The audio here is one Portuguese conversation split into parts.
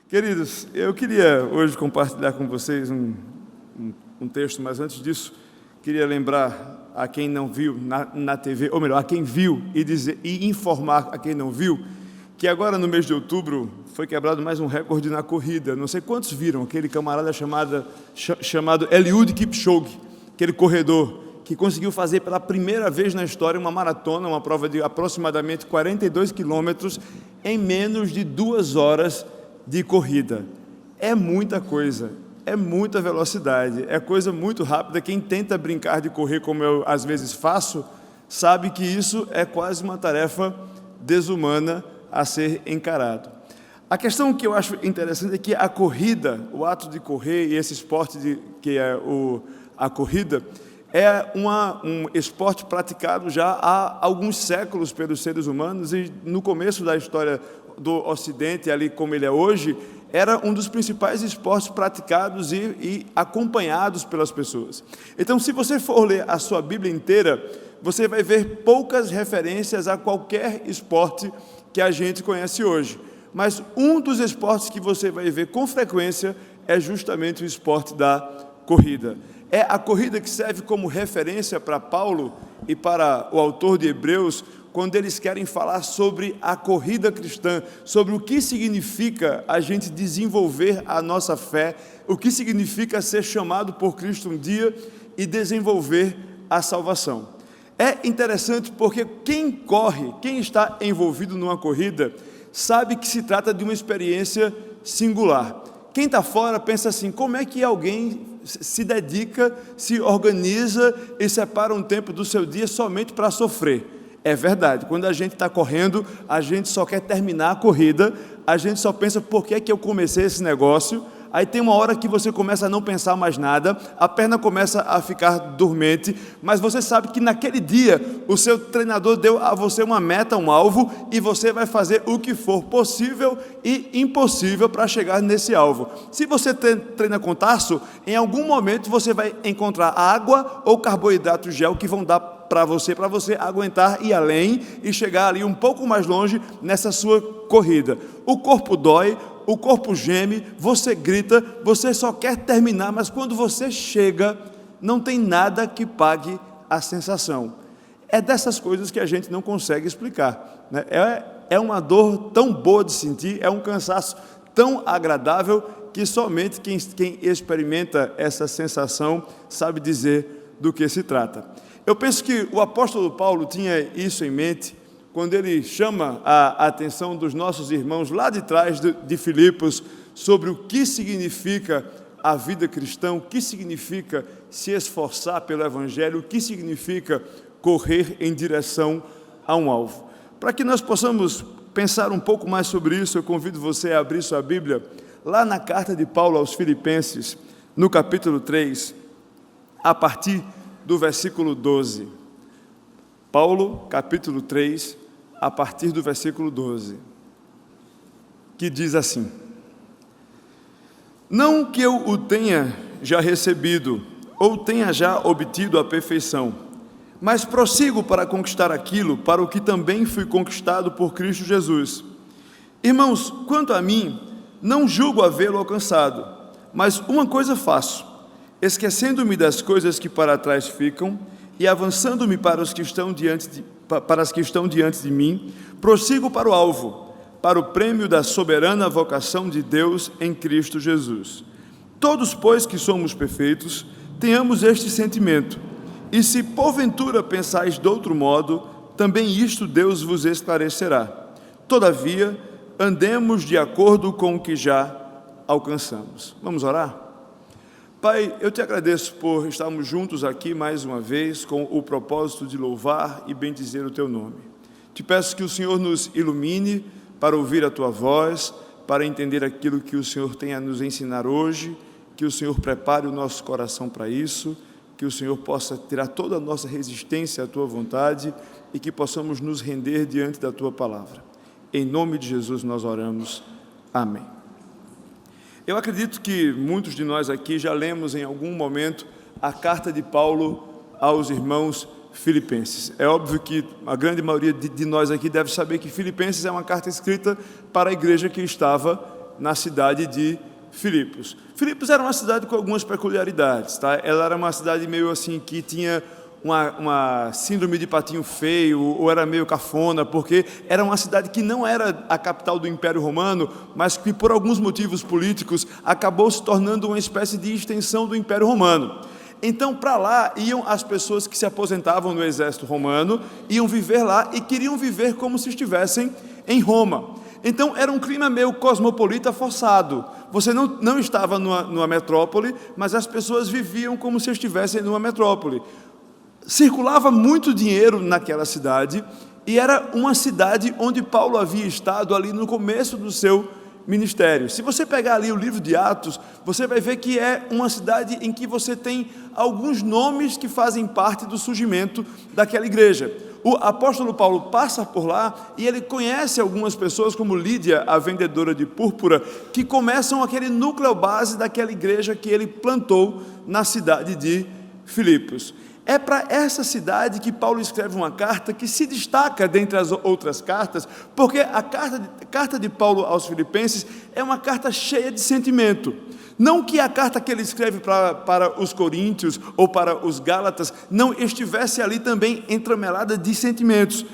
Queridos, eu queria hoje compartilhar com vocês um texto, mas antes disso, queria lembrar a quem não viu na TV, ou melhor, a quem viu e informar a quem não viu, que agora no mês de outubro foi quebrado mais um recorde na corrida. Não sei quantos viram, aquele camarada chamado Eliud Kipchoge, aquele corredor que conseguiu fazer pela primeira vez na história uma maratona, uma prova de aproximadamente 42 quilômetros em menos de 2 horas de corrida. É muita coisa, é muita velocidade, é coisa muito rápida. Quem tenta brincar de correr como eu às vezes faço, sabe que isso é quase uma tarefa desumana a ser encarado. A questão que eu acho interessante é que a corrida, o ato de correr e esse esporte que é a corrida, é um esporte praticado já há alguns séculos pelos seres humanos, e no começo da história do Ocidente, ali como ele é hoje, era um dos principais esportes praticados e acompanhados pelas pessoas. Então, se você for ler a sua Bíblia inteira, você vai ver poucas referências a qualquer esporte que a gente conhece hoje. Mas um dos esportes que você vai ver com frequência é justamente o esporte da corrida. É a corrida que serve como referência para Paulo e para o autor de Hebreus, quando eles querem falar sobre a corrida cristã, sobre o que significa a gente desenvolver a nossa fé, o que significa ser chamado por Cristo um dia e desenvolver a salvação. É interessante porque quem corre, quem está envolvido numa corrida, sabe que se trata de uma experiência singular. Quem está fora pensa assim: como é que alguém se dedica, se organiza e separa um tempo do seu dia somente para sofrer? É verdade, quando a gente está correndo, a gente só quer terminar a corrida, a gente só pensa: por que é que eu comecei esse negócio? Aí tem uma hora que você começa a não pensar mais nada, a perna começa a ficar dormente, mas você sabe que naquele dia o seu treinador deu a você uma meta, um alvo, e você vai fazer o que for possível e impossível para chegar nesse alvo. Se você treina com taço, em algum momento você vai encontrar água ou carboidrato gel que vão dar para você aguentar ir além e chegar ali um pouco mais longe nessa sua corrida. O corpo dói, o corpo geme, você grita, você só quer terminar, mas quando você chega, não tem nada que pague a sensação. É dessas coisas que a gente não consegue explicar, né? É uma dor tão boa de sentir, é um cansaço tão agradável, que somente quem experimenta essa sensação sabe dizer do que se trata. Eu penso que o apóstolo Paulo tinha isso em mente quando ele chama a atenção dos nossos irmãos lá de trás de Filipos sobre o que significa a vida cristã, o que significa se esforçar pelo Evangelho, o que significa correr em direção a um alvo. Para que nós possamos pensar um pouco mais sobre isso, eu convido você a abrir sua Bíblia lá na carta de Paulo aos Filipenses, no capítulo 3, a partir do versículo 12. Paulo, capítulo 3, a partir do versículo 12, que diz assim: não que eu o tenha já recebido, ou tenha já obtido a perfeição, mas prossigo para conquistar aquilo para o que também fui conquistado por Cristo Jesus. Irmãos, quanto a mim, não julgo havê-lo alcançado, mas uma coisa faço, esquecendo-me das coisas que para trás ficam e avançando-me para as que estão diante de mim, prossigo para o alvo, para o prêmio da soberana vocação de Deus em Cristo Jesus. Todos, pois, que somos perfeitos, tenhamos este sentimento, e se porventura pensais de outro modo, também isto Deus vos esclarecerá. Todavia, andemos de acordo com o que já alcançamos. Vamos orar? Pai, eu te agradeço por estarmos juntos aqui mais uma vez com o propósito de louvar e bendizer o teu nome. Te peço que o Senhor nos ilumine para ouvir a tua voz, para entender aquilo que o Senhor tem a nos ensinar hoje, que o Senhor prepare o nosso coração para isso, que o Senhor possa tirar toda a nossa resistência à tua vontade e que possamos nos render diante da tua palavra. Em nome de Jesus nós oramos. Amém. Eu acredito que muitos de nós aqui já lemos em algum momento a carta de Paulo aos irmãos filipenses. É óbvio que a grande maioria de nós aqui deve saber que Filipenses é uma carta escrita para a igreja que estava na cidade de Filipos. Filipos era uma cidade com algumas peculiaridades, tá? Ela era uma cidade meio assim que tinha uma síndrome de patinho feio, ou era meio cafona, porque era uma cidade que não era a capital do Império Romano, mas que por alguns motivos políticos acabou se tornando uma espécie de extensão do Império Romano. Então, para lá iam as pessoas que se aposentavam no exército romano, iam viver lá e queriam viver como se estivessem em Roma. Então, era um clima meio cosmopolita forçado. Você não estava numa metrópole, mas as pessoas viviam como se estivessem numa metrópole. Circulava muito dinheiro naquela cidade, e era uma cidade onde Paulo havia estado ali no começo do seu ministério. Se você pegar ali o livro de Atos, você vai ver que é uma cidade em que você tem alguns nomes que fazem parte do surgimento daquela igreja. O apóstolo Paulo passa por lá e ele conhece algumas pessoas, como Lídia, a vendedora de púrpura, que começam aquele núcleo base daquela igreja que ele plantou na cidade de Filipos. É para essa cidade que Paulo escreve uma carta que se destaca dentre as outras cartas, porque a carta de Paulo aos Filipenses é uma carta cheia de sentimento. Não que a carta que ele escreve para os coríntios ou para os gálatas não estivesse ali também entranhada de sentimentos,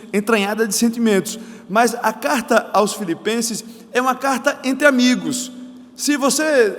mas a carta aos Filipenses é uma carta entre amigos. Se você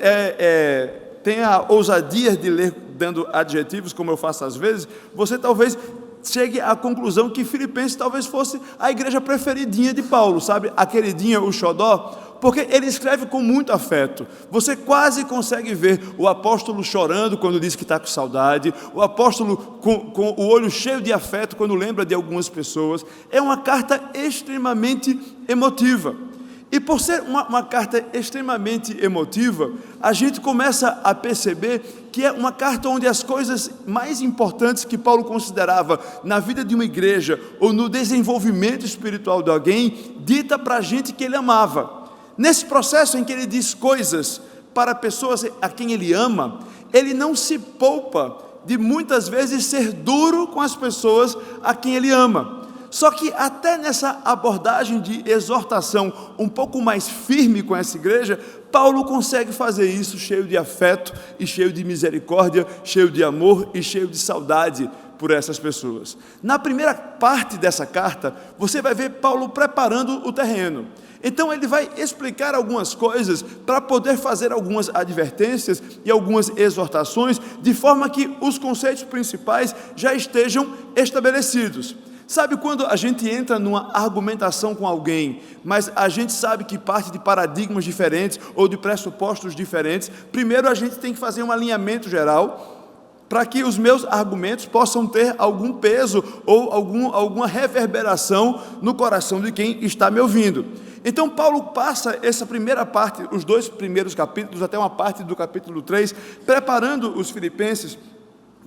tem a ousadia de ler dando adjetivos, como eu faço às vezes, você talvez chegue à conclusão que Filipenses talvez fosse a igreja preferidinha de Paulo, sabe? A queridinha, o xodó, porque ele escreve com muito afeto. Você quase consegue ver o apóstolo chorando quando diz que está com saudade, o apóstolo com o olho cheio de afeto quando lembra de algumas pessoas. É uma carta extremamente emotiva. E por ser uma carta extremamente emotiva, a gente começa a perceber que é uma carta onde as coisas mais importantes que Paulo considerava na vida de uma igreja ou no desenvolvimento espiritual de alguém, dita para a gente que ele amava. Nesse processo em que ele diz coisas para pessoas a quem ele ama, ele não se poupa de muitas vezes ser duro com as pessoas a quem ele ama. Só que até nessa abordagem de exortação um pouco mais firme com essa igreja, Paulo consegue fazer isso cheio de afeto e cheio de misericórdia, cheio de amor e cheio de saudade por essas pessoas. Na primeira parte dessa carta, você vai ver Paulo preparando o terreno. Então ele vai explicar algumas coisas para poder fazer algumas advertências e algumas exortações, de forma que os conceitos principais já estejam estabelecidos. Sabe quando a gente entra numa argumentação com alguém, mas a gente sabe que parte de paradigmas diferentes ou de pressupostos diferentes? Primeiro a gente tem que fazer um alinhamento geral para que os meus argumentos possam ter algum peso ou alguma reverberação no coração de quem está me ouvindo. Então Paulo passa essa primeira parte, os 2 primeiros capítulos, até uma parte do capítulo 3, preparando os filipenses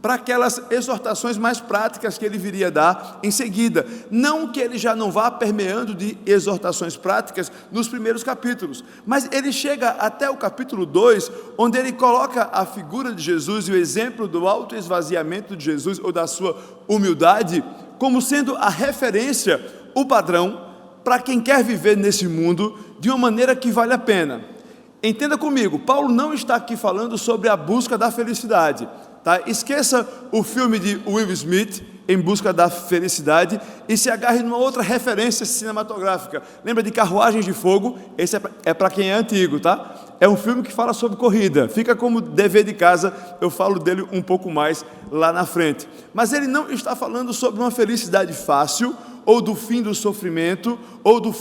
para aquelas exortações mais práticas que ele viria dar em seguida. Não que ele já não vá permeando de exortações práticas nos primeiros capítulos, mas ele chega até o capítulo 2, onde ele coloca a figura de Jesus e o exemplo do autoesvaziamento de Jesus ou da sua humildade como sendo a referência, o padrão para quem quer viver nesse mundo de uma maneira que vale a pena. Entenda comigo, Paulo não está aqui falando sobre a busca da felicidade. Tá? Esqueça o filme de Will Smith, Em Busca da Felicidade, e se agarre numa outra referência cinematográfica. Lembra de Carruagens de Fogo? Esse é para quem é antigo, tá? É um filme que fala sobre corrida. Fica como dever de casa, eu falo dele um pouco mais lá na frente. Mas ele não está falando sobre uma felicidade fácil, ou do fim do sofrimento, ou do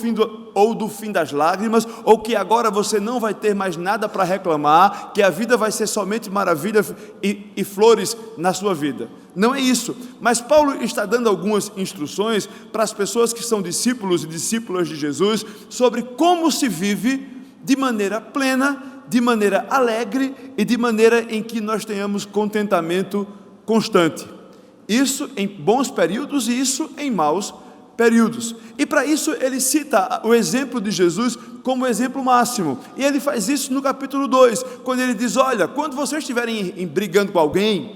fim das lágrimas, ou que agora você não vai ter mais nada para reclamar, que a vida vai ser somente maravilha e flores na sua vida. Não é isso, mas Paulo está dando algumas instruções para as pessoas que são discípulos e discípulas de Jesus, sobre como se vive de maneira plena, de maneira alegre e de maneira em que nós tenhamos contentamento constante. Isso em bons períodos e isso em maus períodos. E para isso ele cita o exemplo de Jesus como exemplo máximo. E ele faz isso no capítulo 2, quando ele diz: olha, quando vocês estiverem brigando com alguém,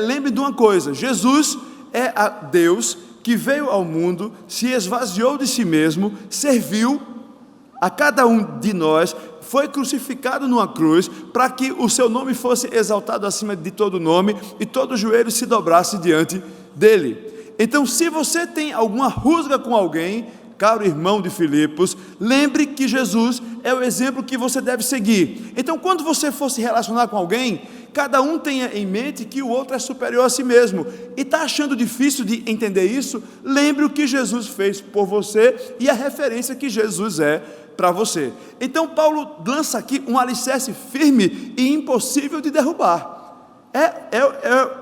lembre de uma coisa: Jesus é a Deus que veio ao mundo, se esvaziou de si mesmo, serviu a cada um de nós, foi crucificado numa cruz, para que o seu nome fosse exaltado acima de todo nome, e todo joelho se dobrasse diante dele. Então, se você tem alguma rusga com alguém, caro irmão de Filipos, lembre que Jesus é o exemplo que você deve seguir. Então, quando você for se relacionar com alguém, cada um tenha em mente que o outro é superior a si mesmo, e está achando difícil de entender isso, lembre o que Jesus fez por você, e a referência que Jesus é para você. Então Paulo lança aqui um alicerce firme e impossível de derrubar. É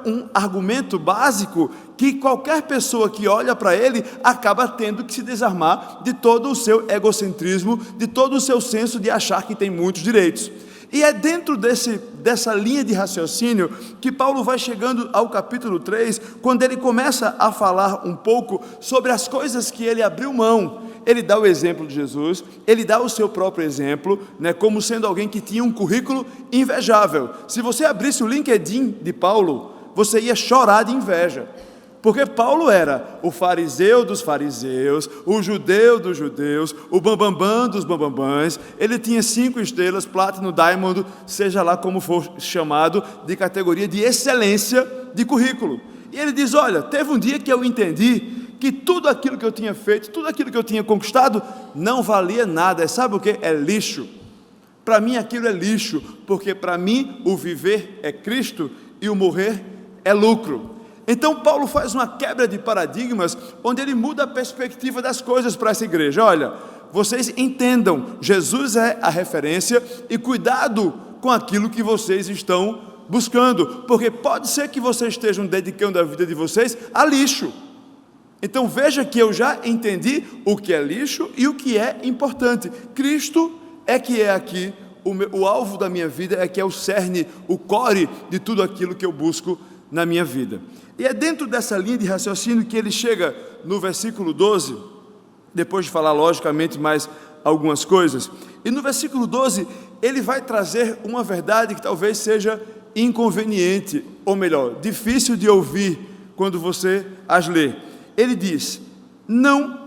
um argumento básico que qualquer pessoa que olha para ele acaba tendo que se desarmar de todo o seu egocentrismo, de todo o seu senso de achar que tem muitos direitos. E é dentro dessa linha de raciocínio que Paulo vai chegando ao capítulo 3, quando ele começa a falar um pouco sobre as coisas que ele abriu mão. Ele dá o exemplo de Jesus, ele dá o seu próprio exemplo, como sendo alguém que tinha um currículo invejável. Se você abrisse o LinkedIn de Paulo, você ia chorar de inveja. Porque Paulo era o fariseu dos fariseus, o judeu dos judeus, o bambambam dos bambambãs. Ele tinha 5 estrelas, Platinum, Diamond, seja lá como for chamado, de categoria de excelência de currículo. E ele diz, olha, teve um dia que eu entendi que tudo aquilo que eu tinha feito, tudo aquilo que eu tinha conquistado, não valia nada. Sabe o que? É lixo. Para mim aquilo é lixo, porque para mim o viver é Cristo e o morrer é lucro. Então Paulo faz uma quebra de paradigmas, onde ele muda a perspectiva das coisas para essa igreja. Olha, vocês entendam, Jesus é a referência, e cuidado com aquilo que vocês estão buscando, porque pode ser que vocês estejam dedicando a vida de vocês a lixo. Então veja que eu já entendi o que é lixo e o que é importante. Cristo é que é aqui o alvo da minha vida, é que é o cerne, o core de tudo aquilo que eu busco na minha vida. E é dentro dessa linha de raciocínio que ele chega no versículo 12, depois de falar logicamente mais algumas coisas, e no versículo 12 ele vai trazer uma verdade que talvez seja inconveniente, ou melhor, difícil de ouvir quando você as lê. Ele diz, não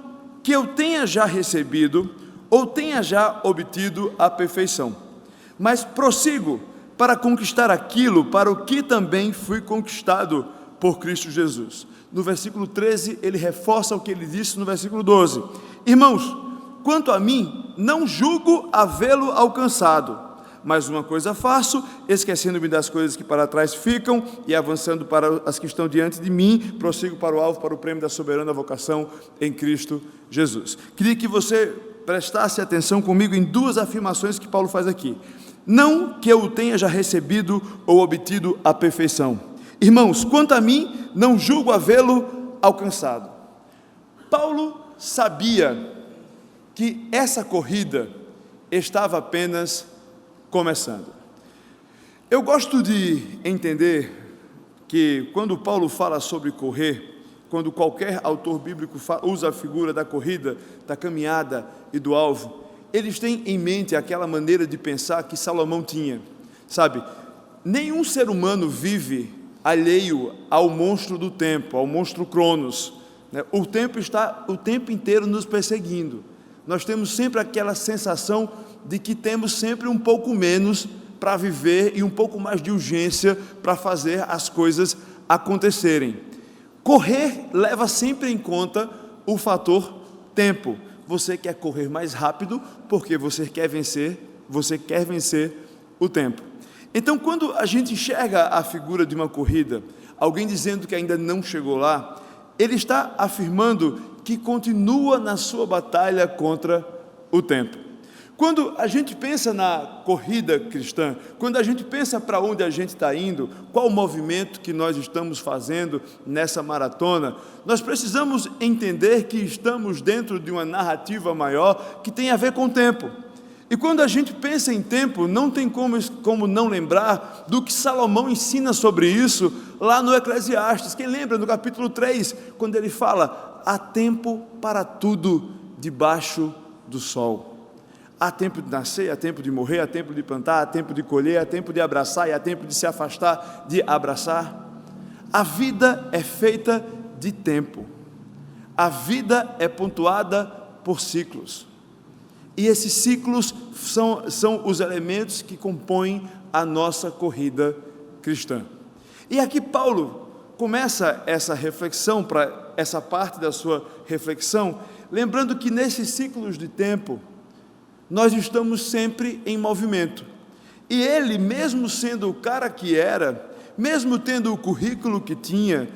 que eu tenha já recebido ou tenha já obtido a perfeição, mas prossigo para conquistar aquilo para o que também fui conquistado por Cristo Jesus. No versículo 13, ele reforça o que ele disse no versículo 12. Irmãos, quanto a mim, não julgo havê-lo alcançado, mas uma coisa faço, esquecendo-me das coisas que para trás ficam e avançando para as que estão diante de mim, prossigo para o alvo, para o prêmio da soberana vocação em Cristo Jesus. Queria que você prestasse atenção comigo em 2 afirmações que Paulo faz aqui. Não que eu o tenha já recebido ou obtido a perfeição. Irmãos, quanto a mim, não julgo havê-lo alcançado. Paulo sabia que essa corrida estava apenas começando. Eu gosto de entender que quando Paulo fala sobre correr, quando qualquer autor bíblico usa a figura da corrida, da caminhada e do alvo, eles têm em mente aquela maneira de pensar que Salomão tinha. Sabe, nenhum ser humano vive alheio ao monstro do tempo, ao monstro Cronos. O tempo está o tempo inteiro nos perseguindo. Nós temos sempre aquela sensação de que temos sempre um pouco menos para viver e um pouco mais de urgência para fazer as coisas acontecerem. Correr leva sempre em conta o fator tempo. Você quer correr mais rápido porque você quer vencer o tempo. Então, quando a gente enxerga a figura de uma corrida, alguém dizendo que ainda não chegou lá, ele está afirmando que continua na sua batalha contra o tempo. Quando a gente pensa na corrida cristã, quando a gente pensa para onde a gente está indo, qual o movimento que nós estamos fazendo nessa maratona, nós precisamos entender que estamos dentro de uma narrativa maior que tem a ver com o tempo. E quando a gente pensa em tempo, não tem como não lembrar do que Salomão ensina sobre isso lá no Eclesiastes. Quem lembra no capítulo 3, quando ele fala, há tempo para tudo debaixo do sol. Há tempo de nascer, há tempo de morrer, há tempo de plantar, há tempo de colher, há tempo de abraçar e há tempo de se afastar de abraçar. A vida é feita de tempo. A vida é pontuada por ciclos. E esses ciclos são os elementos que compõem a nossa corrida cristã. E aqui Paulo começa essa reflexão, para essa parte da sua reflexão, lembrando que nesses ciclos de tempo, nós estamos sempre em movimento. E ele, mesmo sendo o cara que era, mesmo tendo o currículo que tinha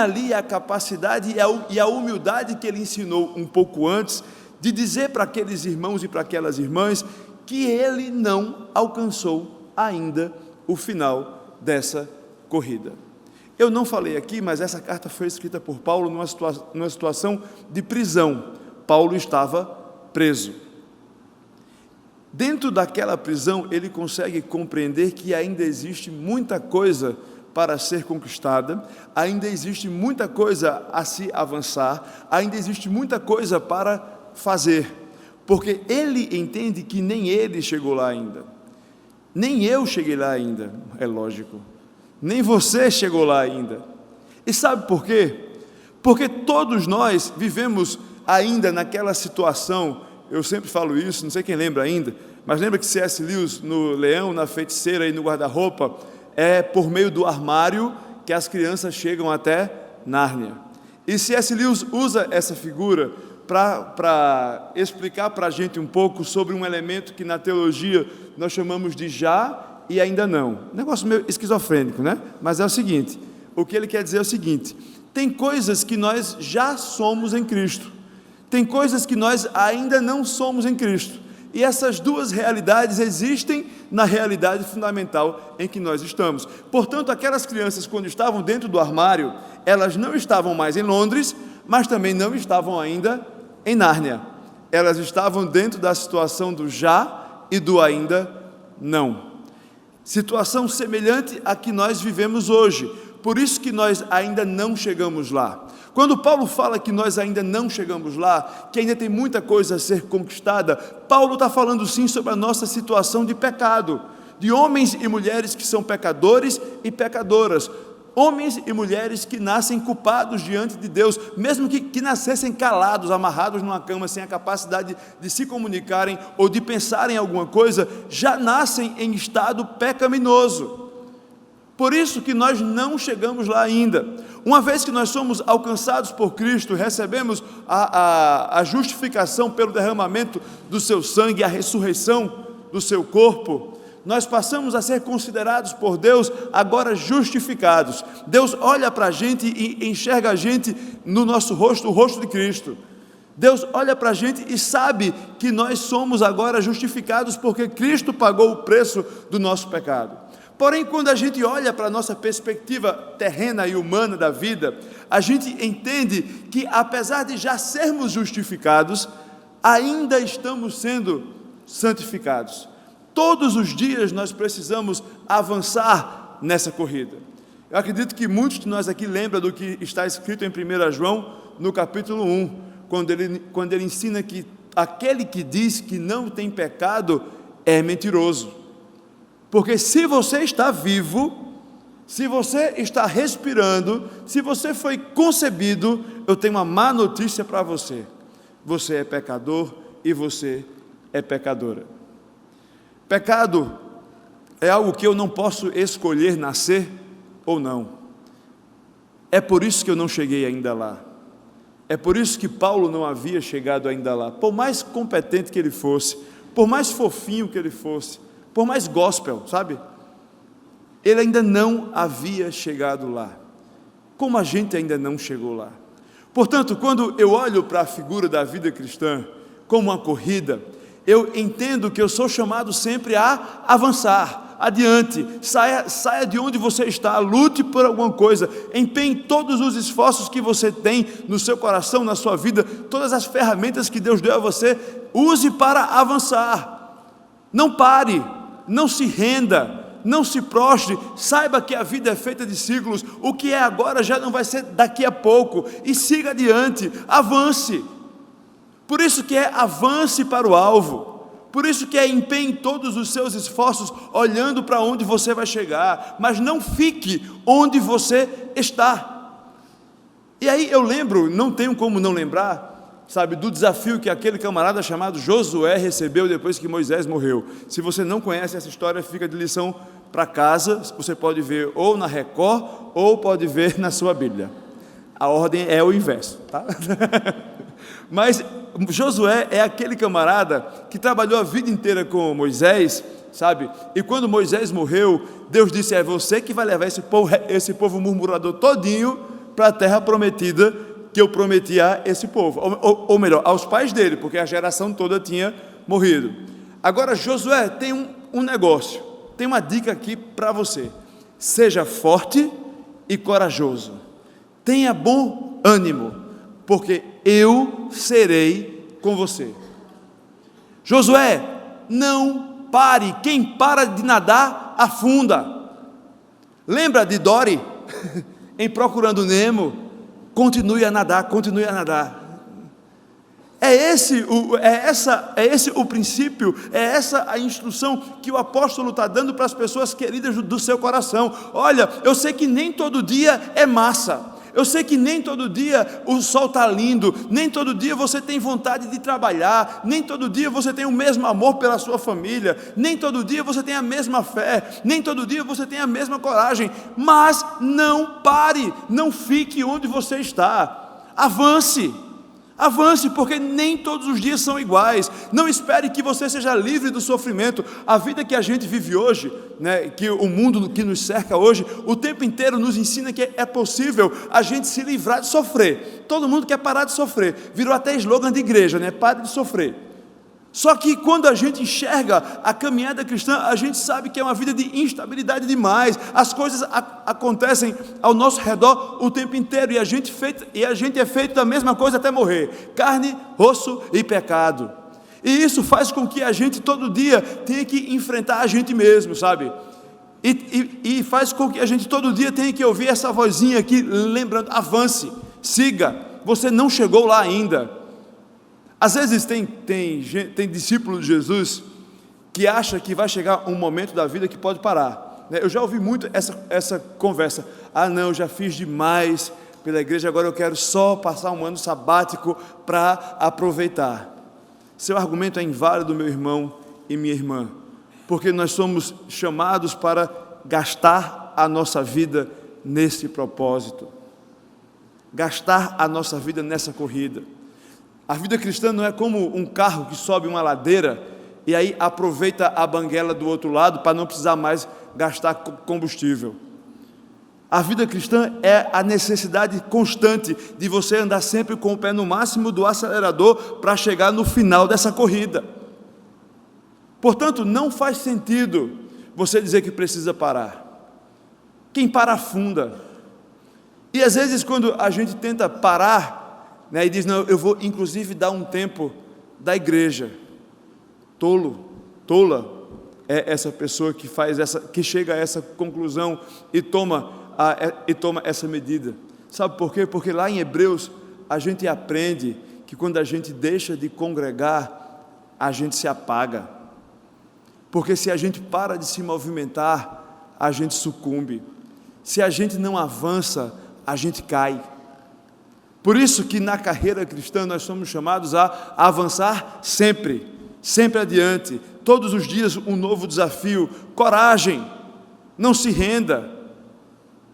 ali a capacidade e a humildade que ele ensinou um pouco antes, de dizer para aqueles irmãos e para aquelas irmãs, que ele não alcançou ainda o final dessa corrida. Eu não falei aqui, mas essa carta foi escrita por Paulo numa situação de prisão. Paulo estava preso. Dentro daquela prisão, ele consegue compreender que ainda existe muita coisa para ser conquistada, ainda existe muita coisa a se avançar, ainda existe muita coisa para fazer, porque ele entende que nem ele chegou lá ainda, nem eu cheguei lá ainda, é lógico, nem você chegou lá ainda. E sabe por quê? Porque todos nós vivemos ainda naquela situação. Eu sempre falo isso, não sei quem lembra ainda, mas lembra que C.S. Lewis, no Leão, na Feiticeira e no Guarda-Roupa, é por meio do armário que as crianças chegam até Nárnia. E C.S. Lewis usa essa figura para explicar para a gente um pouco sobre um elemento que na teologia nós chamamos de já e ainda não. Negócio meio esquizofrênico, né? Mas é o seguinte, o que ele quer dizer é o seguinte: tem coisas que nós já somos em Cristo, tem coisas que nós ainda não somos em Cristo, e essas duas realidades existem na realidade fundamental em que nós estamos. Portanto, aquelas crianças, quando estavam dentro do armário, elas não estavam mais em Londres, mas também não estavam ainda em Nárnia. Elas estavam dentro da situação do já e do ainda não. Situação semelhante à que nós vivemos hoje. Por isso que nós ainda não chegamos lá. Quando Paulo fala que nós ainda não chegamos lá, que ainda tem muita coisa a ser conquistada, Paulo está falando sim sobre a nossa situação de pecado, de homens e mulheres que são pecadores e pecadoras, homens e mulheres que nascem culpados diante de Deus, mesmo que nascessem calados, amarrados numa cama, sem a capacidade de se comunicarem ou de pensar em alguma coisa, já nascem em estado pecaminoso. Por isso que nós não chegamos lá ainda. Uma vez que nós somos alcançados por Cristo, recebemos a justificação pelo derramamento do seu sangue, a ressurreição do seu corpo, nós passamos a ser considerados por Deus agora justificados. Deus olha para a gente e enxerga a gente no nosso rosto, o rosto de Cristo. Deus olha para a gente e sabe que nós somos agora justificados porque Cristo pagou o preço do nosso pecado. Porém, quando a gente olha para a nossa perspectiva terrena e humana da vida, a gente entende que, apesar de já sermos justificados, ainda estamos sendo santificados. Todos os dias nós precisamos avançar nessa corrida. Eu acredito que muitos de nós aqui lembram do que está escrito em 1 João, no capítulo 1, quando ele ensina que aquele que diz que não tem pecado é mentiroso. Porque se você está vivo, se você está respirando, se você foi concebido, eu tenho uma má notícia para você. Você é pecador e você é pecadora. Pecado é algo que eu não posso escolher nascer ou não. É por isso que eu não cheguei ainda lá. É por isso que Paulo não havia chegado ainda lá. Por mais competente que ele fosse, por mais fofinho que ele fosse, por mais gospel, sabe? Ele ainda não havia chegado lá. Como a gente ainda não chegou lá. Portanto, quando eu olho para a figura da vida cristã como uma corrida, eu entendo que eu sou chamado sempre a avançar, adiante, saia de onde você está, lute por alguma coisa, empenhe todos os esforços que você tem no seu coração, na sua vida, todas as ferramentas que Deus deu a você, use para avançar. Não pare, não se renda, não se prostre, saiba que a vida é feita de ciclos, o que é agora já não vai ser daqui a pouco, e siga adiante, avance. Por isso que é avance para o alvo, por isso que é empenhe todos os seus esforços olhando para onde você vai chegar, mas não fique onde você está. E aí eu lembro, não tenho como não lembrar, sabe, do desafio que aquele camarada chamado Josué recebeu depois que Moisés morreu. Se você não conhece essa história, fica de lição para casa, você pode ver ou na Record, ou pode ver na sua Bíblia. A ordem é o inverso, tá? Mas Josué é aquele camarada que trabalhou a vida inteira com Moisés, sabe? E quando Moisés morreu, Deus disse: é você que vai levar esse povo murmurador todinho para a terra prometida que eu prometi a esse povo, ou melhor, aos pais dele, porque a geração toda tinha morrido. Agora Josué tem um negócio, tem uma dica aqui para você: seja forte e corajoso, tenha bom ânimo, porque eu serei com você. Josué, não pare, quem para de nadar, afunda. Lembra de Dory, em Procurando Nemo? Continue a nadar, continue a nadar. É esse o princípio, é essa a instrução que o apóstolo está dando para as pessoas queridas do seu coração. Olha, eu sei que nem todo dia é massa, eu sei que nem todo dia o sol está lindo, nem todo dia você tem vontade de trabalhar, nem todo dia você tem o mesmo amor pela sua família, nem todo dia você tem a mesma fé, nem todo dia você tem a mesma coragem, mas não pare, não fique onde você está, avance, porque nem todos os dias são iguais. Não espere que você seja livre do sofrimento. A vida que a gente vive hoje, né, que o mundo que nos cerca hoje, o tempo inteiro nos ensina que é possível a gente se livrar de sofrer. Todo mundo quer parar de sofrer, virou até slogan de igreja, né? Pare de sofrer. Só que quando a gente enxerga a caminhada cristã, a gente sabe que é uma vida de instabilidade demais, as coisas acontecem ao nosso redor o tempo inteiro, e a gente é feito da mesma coisa até morrer: carne, osso e pecado. E isso faz com que a gente todo dia tenha que enfrentar a gente mesmo, sabe? E faz com que a gente todo dia tenha que ouvir essa vozinha aqui, lembrando: avance, siga, você não chegou lá ainda. Às vezes tem discípulo de Jesus que acha que vai chegar um momento da vida que pode parar. Eu já ouvi muito essa conversa: ah não, eu já fiz demais pela igreja, agora eu quero só passar um ano sabático para aproveitar. Seu argumento é inválido, meu irmão e minha irmã, porque nós somos chamados para gastar a nossa vida nesse propósito, gastar a nossa vida nessa corrida. A vida cristã não é como um carro que sobe uma ladeira e aí aproveita a banguela do outro lado para não precisar mais gastar combustível. A vida cristã é a necessidade constante de você andar sempre com o pé no máximo do acelerador para chegar no final dessa corrida. Portanto, não faz sentido você dizer que precisa parar. Quem para afunda. E às vezes quando a gente tenta parar, né, e diz: não, eu vou inclusive dar um tempo da igreja. Tola é essa pessoa que chega a essa conclusão e toma essa medida. Sabe por quê? Porque lá em Hebreus a gente aprende que quando a gente deixa de congregar, a gente se apaga. Porque se a gente para de se movimentar, a gente sucumbe. Se a gente não avança, a gente cai. Por isso que na carreira cristã nós somos chamados a avançar sempre adiante, todos os dias um novo desafio. Coragem, não se renda.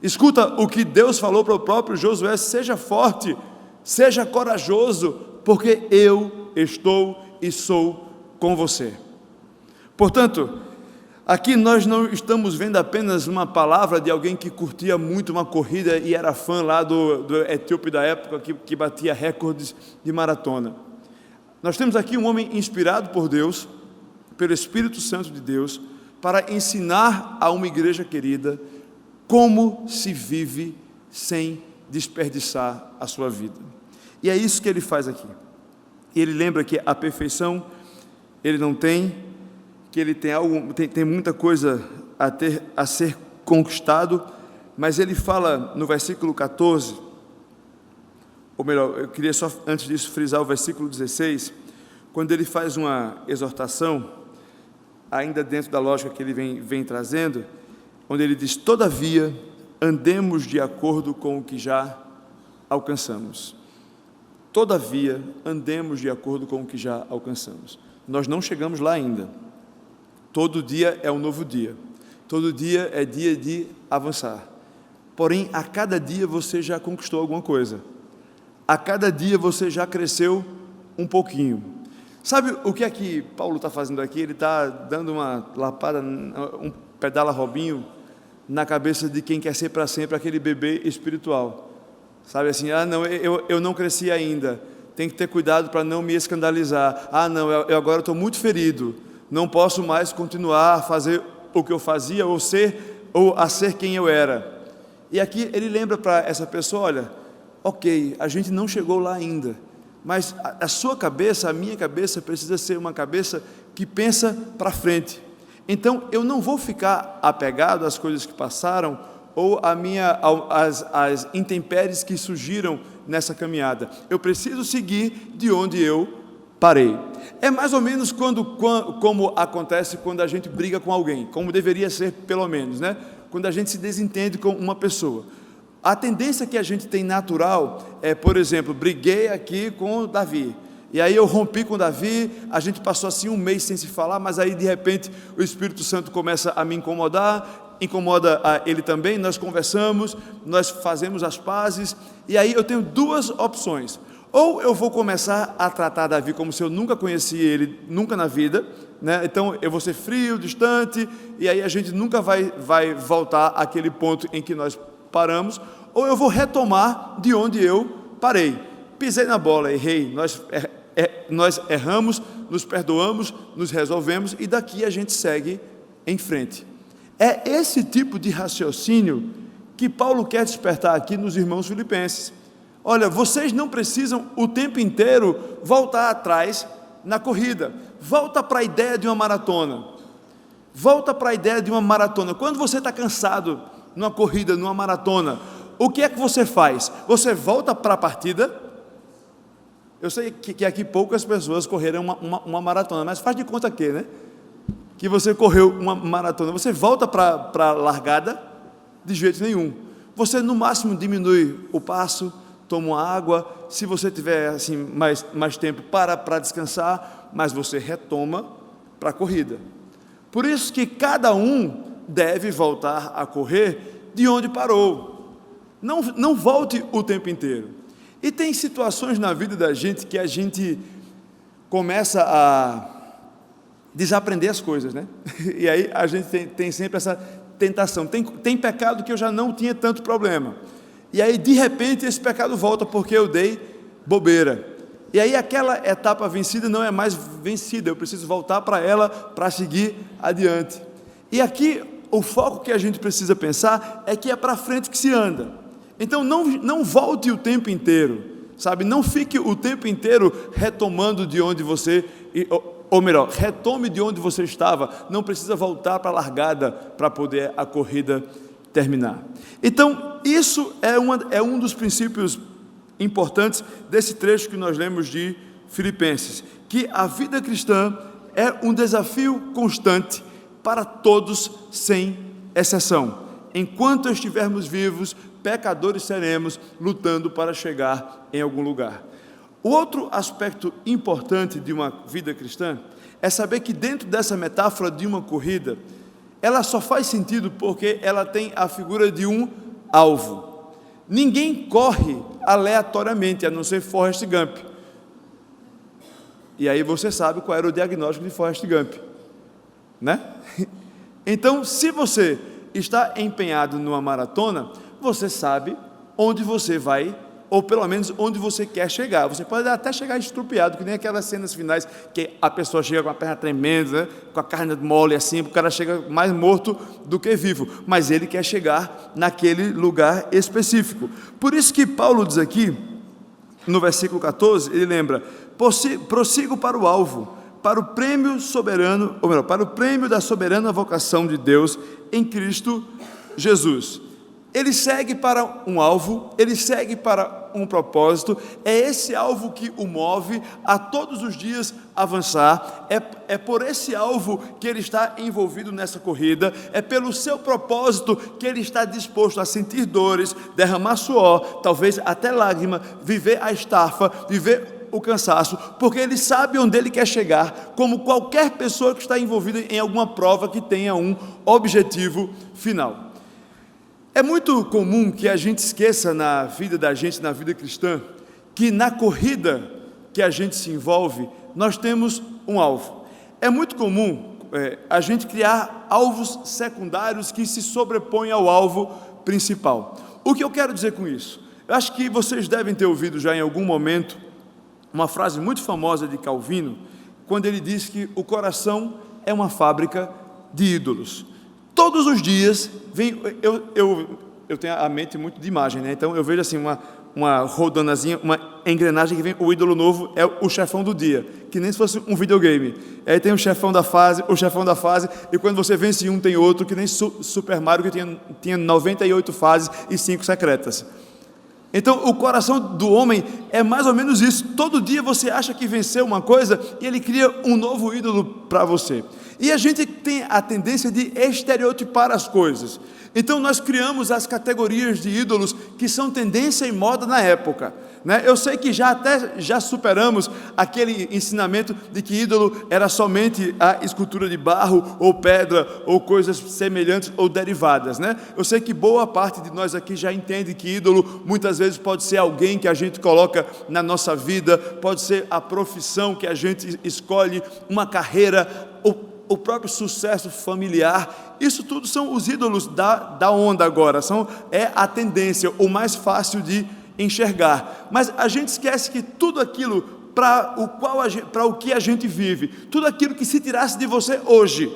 Escuta o que Deus falou para o próprio Josué: seja forte, seja corajoso, porque eu estou e sou com você. Portanto, aqui nós não estamos vendo apenas uma palavra de alguém que curtia muito uma corrida e era fã lá do etíope da época que batia recordes de maratona. Nós temos aqui um homem inspirado por Deus, pelo Espírito Santo de Deus, para ensinar a uma igreja querida como se vive sem desperdiçar a sua vida. E é isso que ele faz aqui. Ele lembra que a perfeição ele não tem, que ele tem muita coisa a ser conquistado, mas ele fala no versículo 14, ou melhor, eu queria só antes disso frisar o versículo 16, quando ele faz uma exortação, ainda dentro da lógica que ele vem trazendo, onde ele diz: todavia, andemos de acordo com o que já alcançamos. Todavia, andemos de acordo com o que já alcançamos. Nós não chegamos lá ainda. Todo dia é um novo dia. Todo dia é dia de avançar. Porém, a cada dia você já conquistou alguma coisa. A cada dia você já cresceu um pouquinho. Sabe o que é que Paulo está fazendo aqui? Ele está dando uma lapada, um pedala Robinho na cabeça de quem quer ser para sempre aquele bebê espiritual. Sabe assim, não, eu não cresci ainda, tem que ter cuidado para não me escandalizar. Não, eu agora estou muito ferido, não posso mais continuar a fazer o que eu fazia ou a ser quem eu era. E aqui ele lembra para essa pessoa, olha, ok, a gente não chegou lá ainda, mas a sua cabeça, a minha cabeça precisa ser uma cabeça que pensa para frente. Então eu não vou ficar apegado às coisas que passaram ou às intempéries que surgiram nessa caminhada. Eu preciso seguir de onde eu parei. É mais ou menos como acontece quando a gente briga com alguém, como deveria ser pelo menos, né? Quando a gente se desentende com uma pessoa. A tendência que a gente tem natural é, por exemplo, briguei aqui com o Davi, e aí eu rompi com o Davi, a gente passou assim um mês sem se falar, mas aí de repente o Espírito Santo começa a me incomodar, incomoda a ele também, nós conversamos, nós fazemos as pazes, e aí eu tenho duas opções: ou eu vou começar a tratar Davi como se eu nunca conheci ele, nunca na vida, né? Então eu vou ser frio, distante, e aí a gente nunca vai voltar àquele ponto em que nós paramos, ou eu vou retomar de onde eu parei. Pisei na bola, errei, nós erramos, nos perdoamos, nos resolvemos, e daqui a gente segue em frente. É esse tipo de raciocínio que Paulo quer despertar aqui nos irmãos filipenses. Olha, vocês não precisam o tempo inteiro voltar atrás na corrida. Volta para a ideia de uma maratona. Volta para a ideia de uma maratona. Quando você está cansado numa corrida, numa maratona, o que é que você faz? Você volta para a partida. Eu sei que aqui poucas pessoas correram uma maratona, mas faz de conta que, né? Que você correu uma maratona. Você volta para a largada? De jeito nenhum. Você no máximo diminui o passo, toma uma água, se você tiver assim, mais tempo, para descansar, mas você retoma para a corrida. Por isso que cada um deve voltar a correr de onde parou. Não volte o tempo inteiro. E tem situações na vida da gente que a gente começa a desaprender as coisas, né? E aí a gente tem sempre essa tentação. Tem pecado que eu já não tinha tanto problema. E aí, de repente, esse pecado volta porque eu dei bobeira. E aí, aquela etapa vencida não é mais vencida, eu preciso voltar para ela para seguir adiante. E aqui, o foco que a gente precisa pensar é que é para frente que se anda. Então, não volte o tempo inteiro, sabe? Não fique o tempo inteiro retomando de onde você... Ou melhor, retome de onde você estava. Não precisa voltar para a largada para poder a corrida terminar. Então, isso é um dos princípios importantes desse trecho que nós lemos de Filipenses, que a vida cristã é um desafio constante para todos, sem exceção. Enquanto estivermos vivos, pecadores seremos, lutando para chegar em algum lugar. O outro aspecto importante de uma vida cristã é saber que dentro dessa metáfora de uma corrida, ela só faz sentido porque ela tem a figura de um alvo. Ninguém corre aleatoriamente, a não ser Forrest Gump. E aí você sabe qual era o diagnóstico de Forrest Gump, né? Então, se você está empenhado numa maratona, você sabe onde você vai, ou pelo menos onde você quer chegar. Você pode até chegar estrupiado, que nem aquelas cenas finais que a pessoa chega com a perna tremenda, né? Com a carne mole assim, o cara chega mais morto do que vivo, mas ele quer chegar naquele lugar específico. Por isso que Paulo diz aqui, no versículo 14, ele lembra: prossigo para o alvo, para o prêmio soberano, ou melhor, para o prêmio da soberana vocação de Deus em Cristo Jesus. Ele segue para um alvo, ele segue para um propósito, é esse alvo que o move a todos os dias avançar, é por esse alvo que ele está envolvido nessa corrida, é pelo seu propósito que ele está disposto a sentir dores, derramar suor, talvez até lágrima, viver a estafa, viver o cansaço, porque ele sabe onde ele quer chegar, como qualquer pessoa que está envolvida em alguma prova que tenha um objetivo final. É muito comum que a gente esqueça na vida da gente, na vida cristã, que na corrida que a gente se envolve, nós temos um alvo. É muito comum a gente criar alvos secundários que se sobrepõem ao alvo principal. O que eu quero dizer com isso? Eu acho que vocês devem ter ouvido já em algum momento uma frase muito famosa de Calvino, quando ele diz que o coração é uma fábrica de ídolos. Todos os dias, eu tenho a mente muito de imagem, né? Então eu vejo assim uma rodanazinha, uma engrenagem que vem, o ídolo novo é o chefão do dia, que nem se fosse um videogame. Aí tem o chefão da fase, e quando você vence um, tem outro, que nem Super Mario, que tinha 98 fases e 5 secretas. Então o coração do homem é mais ou menos isso. Todo dia você acha que venceu uma coisa e ele cria um novo ídolo para você. E a gente tem a tendência de estereotipar as coisas. Então nós criamos as categorias de ídolos que são tendência e moda na época, né? Eu sei que já superamos aquele ensinamento de que ídolo era somente a escultura de barro ou pedra ou coisas semelhantes ou derivadas, né? Eu sei que boa parte de nós aqui já entende que ídolo muitas vezes pode ser alguém que a gente coloca na nossa vida, pode ser a profissão que a gente escolhe, uma carreira, o próprio sucesso familiar. Isso tudo são os ídolos da onda agora, é a tendência, o mais fácil de enxergar. Mas a gente esquece que tudo aquilo para o que a gente vive, tudo aquilo que se tirasse de você hoje,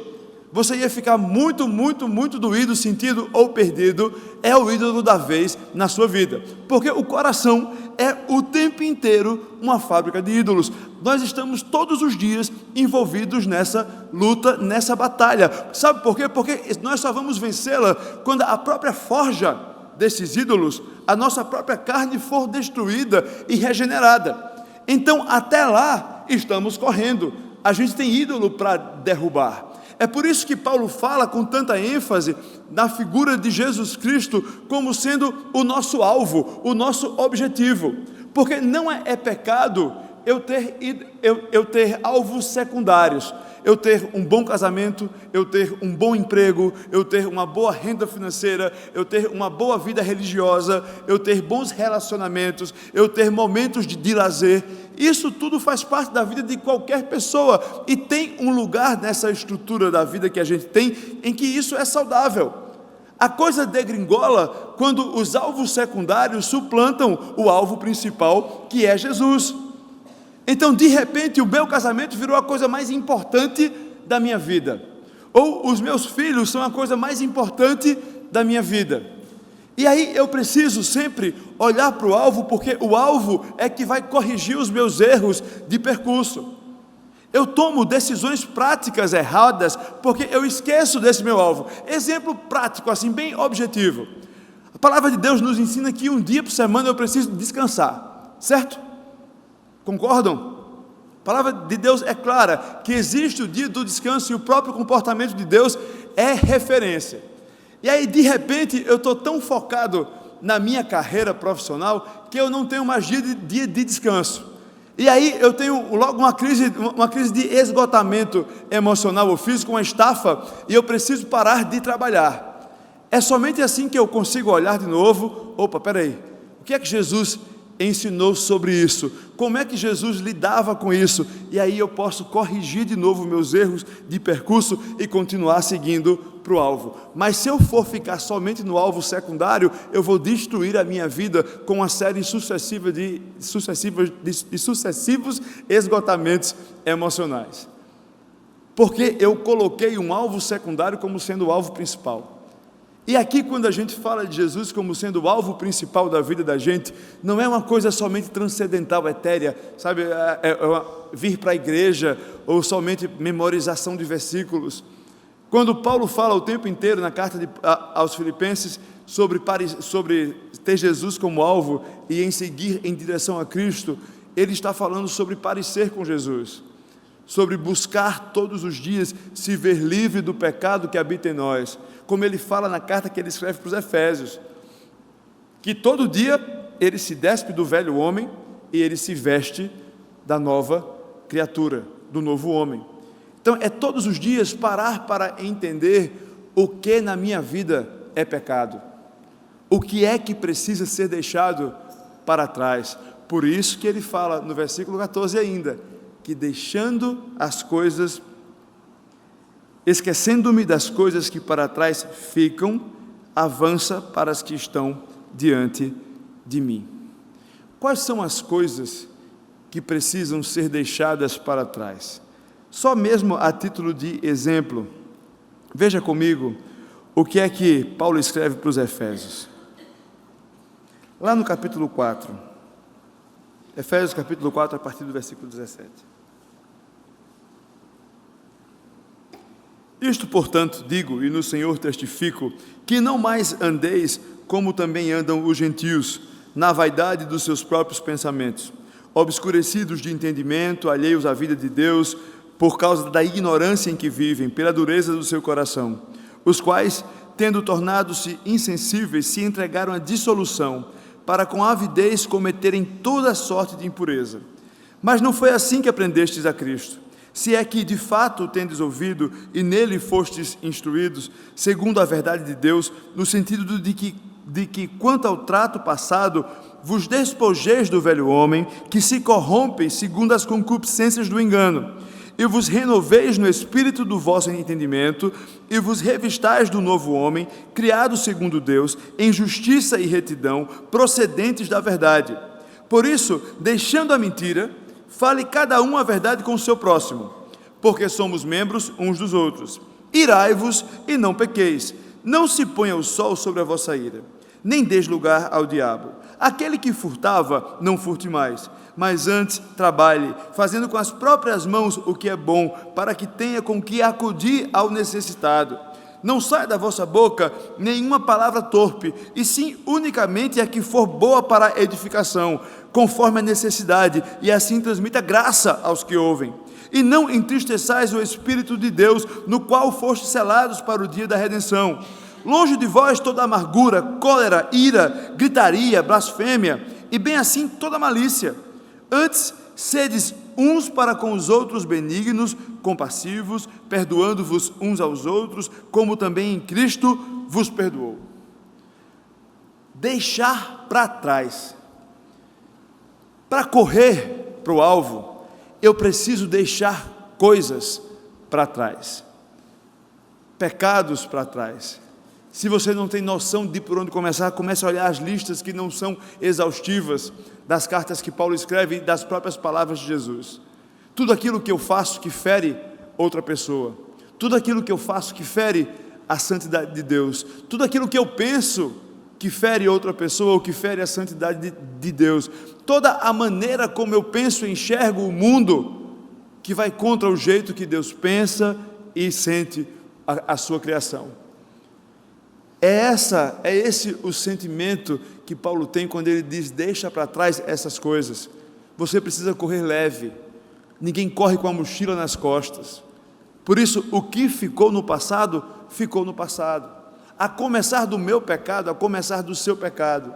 você ia ficar muito, muito, muito doído, sentido ou perdido, é o ídolo da vez na sua vida, porque o coração é o tempo inteiro uma fábrica de ídolos. Nós estamos todos os dias envolvidos nessa luta, nessa batalha. Sabe por quê? Porque nós só vamos vencê-la quando a própria forja desses ídolos, a nossa própria carne for destruída e regenerada. Então até lá estamos correndo, a gente tem ídolo para derrubar. É por isso que Paulo fala com tanta ênfase na figura de Jesus Cristo como sendo o nosso alvo, o nosso objetivo, porque não é pecado eu ter alvos secundários, eu ter um bom casamento, eu ter um bom emprego, eu ter uma boa renda financeira, eu ter uma boa vida religiosa, eu ter bons relacionamentos, eu ter momentos de lazer. Isso tudo faz parte da vida de qualquer pessoa e tem um lugar nessa estrutura da vida que a gente tem em que isso é saudável. A coisa degringola quando os alvos secundários suplantam o alvo principal, que é Jesus. Então, de repente, o meu casamento virou a coisa mais importante da minha vida, ou os meus filhos são a coisa mais importante da minha vida. E aí eu preciso sempre olhar para o alvo, porque o alvo é que vai corrigir os meus erros de percurso. Eu tomo decisões práticas erradas porque eu esqueço desse meu alvo. Exemplo prático, assim, bem objetivo. A palavra de Deus nos ensina que um dia por semana eu preciso descansar, certo? Concordam? A palavra de Deus é clara, que existe o dia do descanso e o próprio comportamento de Deus é referência. E aí, de repente, eu estou tão focado na minha carreira profissional que eu não tenho mais dia de descanso. E aí eu tenho logo uma crise de esgotamento emocional ou físico, uma estafa, e eu preciso parar de trabalhar. É somente assim que eu consigo olhar de novo, opa, peraí, o que é que Jesus ensinou sobre isso? Como é que Jesus lidava com isso? E aí eu posso corrigir de novo meus erros de percurso e continuar seguindo para o alvo. Mas se eu for ficar somente no alvo secundário, eu vou destruir a minha vida com uma série sucessiva de sucessivos esgotamentos emocionais. Porque eu coloquei um alvo secundário como sendo o alvo principal. E aqui, quando a gente fala de Jesus como sendo o alvo principal da vida da gente, não é uma coisa somente transcendental, etérea, sabe, vir para a igreja, ou somente memorização de versículos. Quando Paulo fala o tempo inteiro na carta aos Filipenses sobre ter Jesus como alvo e em seguir em direção a Cristo, ele está falando sobre parecer com Jesus, sobre buscar todos os dias se ver livre do pecado que habita em nós, como ele fala na carta que ele escreve para os Efésios, que todo dia ele se despe do velho homem e ele se veste da nova criatura, do novo homem. Então é todos os dias parar para entender o que na minha vida é pecado, o que é que precisa ser deixado para trás. Por isso que ele fala no versículo 14 ainda, que deixando as coisas, esquecendo-me das coisas que para trás ficam, avança para as que estão diante de mim. Quais são as coisas que precisam ser deixadas para trás? Só mesmo a título de exemplo, veja comigo o que é que Paulo escreve para os Efésios. Lá no capítulo 4, Efésios capítulo 4, a partir do versículo 17. Isto, portanto, digo, e no Senhor testifico, que não mais andeis como também andam os gentios, na vaidade dos seus próprios pensamentos, obscurecidos de entendimento, alheios à vida de Deus, por causa da ignorância em que vivem, pela dureza do seu coração, os quais, tendo tornado-se insensíveis, se entregaram à dissolução, para com avidez cometerem toda sorte de impureza. Mas não foi assim que aprendestes a Cristo, se é que de fato o tendes ouvido e nele fostes instruídos, segundo a verdade de Deus, no sentido de que quanto ao trato passado, vos despojeis do velho homem, que se corrompe segundo as concupiscências do engano, e vos renoveis no espírito do vosso entendimento, e vos revistais do novo homem, criado segundo Deus, em justiça e retidão, procedentes da verdade. Por isso, deixando a mentira, fale cada um a verdade com o seu próximo, porque somos membros uns dos outros. Irai-vos e não pequeis, não se ponha o sol sobre a vossa ira, nem deis lugar ao diabo. Aquele que furtava, não furte mais, mas antes trabalhe, fazendo com as próprias mãos o que é bom, para que tenha com que acudir ao necessitado. Não saia da vossa boca nenhuma palavra torpe, e sim unicamente a que for boa para a edificação, conforme a necessidade, e assim transmita graça aos que ouvem. E não entristeçais o Espírito de Deus, no qual fostes selados para o dia da redenção. Longe de vós toda amargura, cólera, ira, gritaria, blasfêmia, e bem assim toda malícia. Antes, sedes uns para com os outros benignos, compassivos, perdoando-vos uns aos outros, como também em Cristo vos perdoou. Deixar para trás. Para correr para o alvo, eu preciso deixar coisas para trás. Pecados para trás. Se você não tem noção de por onde começar, comece a olhar as listas que não são exaustivas das cartas que Paulo escreve e das próprias palavras de Jesus. Tudo aquilo que eu faço que fere outra pessoa, tudo aquilo que eu faço que fere a santidade de Deus, tudo aquilo que eu penso que fere outra pessoa ou que fere a santidade de Deus, toda a maneira como eu penso e enxergo o mundo que vai contra o jeito que Deus pensa e sente a sua criação. É esse o sentimento que Paulo tem quando ele diz, deixa para trás essas coisas. Você precisa correr leve, ninguém corre com a mochila nas costas. Por isso, o que ficou no passado, ficou no passado. A começar do meu pecado, a começar do seu pecado.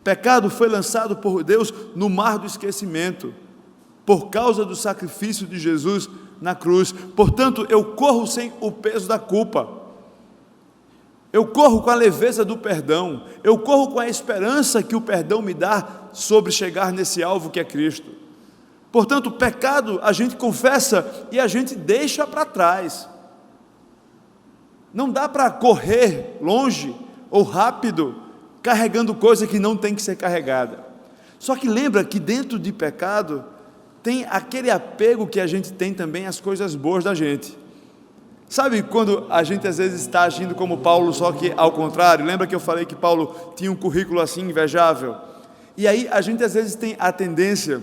Pecado foi lançado por Deus no mar do esquecimento, por causa do sacrifício de Jesus na cruz. Portanto, eu corro sem o peso da culpa. Eu corro com a leveza do perdão, eu corro com a esperança que o perdão me dá sobre chegar nesse alvo que é Cristo. Portanto, o pecado a gente confessa e a gente deixa para trás. Não dá para correr longe ou rápido, carregando coisa que não tem que ser carregada. Só que lembra que dentro de pecado, tem aquele apego que a gente tem também às coisas boas da gente. Sabe quando a gente às vezes está agindo como Paulo, só que ao contrário? Lembra que eu falei que Paulo tinha um currículo assim invejável? E aí a gente às vezes tem a tendência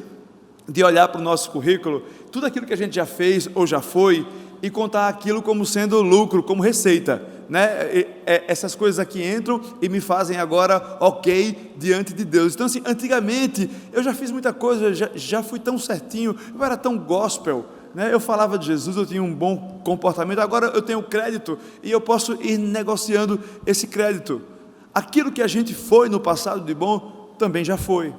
de olhar para o nosso currículo, tudo aquilo que a gente já fez ou já foi, e contar aquilo como sendo lucro, como receita, né? Essas coisas aqui entram e me fazem agora ok diante de Deus. Então, assim, antigamente eu já fiz muita coisa, já fui tão certinho, eu era tão gospel, né? Eu falava de Jesus, eu tinha um bom comportamento, agora eu tenho crédito e eu posso ir negociando esse crédito. Aquilo que a gente foi no passado de bom, também já foi,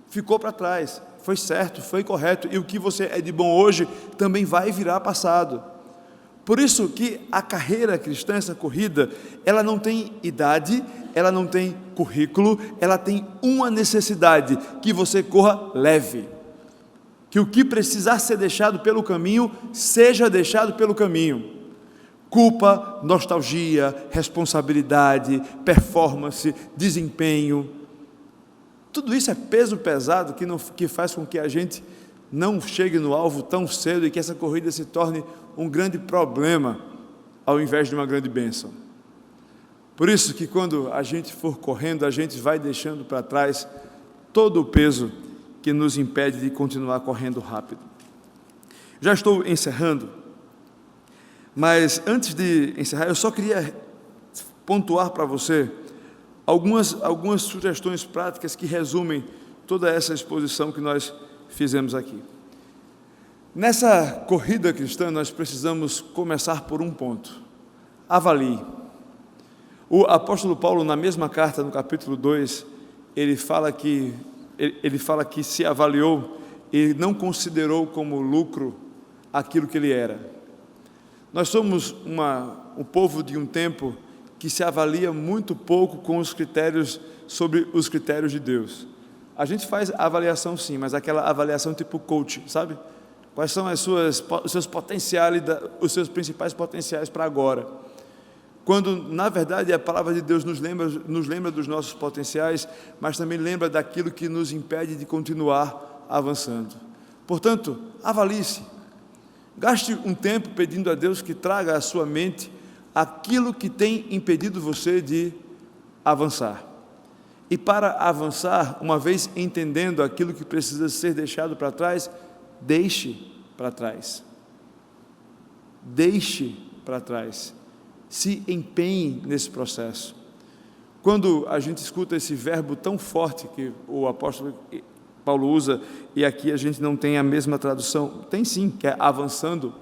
ficou para trás, foi certo, foi correto, e o que você é de bom hoje, também vai virar passado. Por isso que a carreira cristã, essa corrida, ela não tem idade, ela não tem currículo, ela tem uma necessidade, que você corra leve, que o que precisar ser deixado pelo caminho, seja deixado pelo caminho. Culpa, nostalgia, responsabilidade, performance, desempenho, tudo isso é peso pesado que faz com que a gente não chegue no alvo tão cedo e que essa corrida se torne um grande problema, ao invés de uma grande bênção. Por isso que quando a gente for correndo, a gente vai deixando para trás todo o peso que nos impede de continuar correndo rápido. Já estou encerrando, mas antes de encerrar, eu só queria pontuar para você algumas sugestões práticas que resumem toda essa exposição que nós fizemos aqui. Nessa corrida cristã, nós precisamos começar por um ponto: avalie. O apóstolo Paulo, na mesma carta, no capítulo 2, ele fala que se avaliou e não considerou como lucro aquilo que ele era. Nós somos um povo de um tempo que se avalia muito pouco com os critérios, sobre os critérios de Deus. A gente faz avaliação sim, mas aquela avaliação tipo coach, sabe? Quais são os seus potenciais, os seus principais potenciais para agora? Quando, na verdade, a palavra de Deus nos lembra dos nossos potenciais, mas também lembra daquilo que nos impede de continuar avançando. Portanto, avalie-se. Gaste um tempo pedindo a Deus que traga à sua mente aquilo que tem impedido você de avançar. E para avançar, uma vez entendendo aquilo que precisa ser deixado para trás, deixe para trás. Deixe para trás. Se empenhe nesse processo. Quando a gente escuta esse verbo tão forte que o apóstolo Paulo usa, e aqui a gente não tem a mesma tradução, tem sim, que é avançando,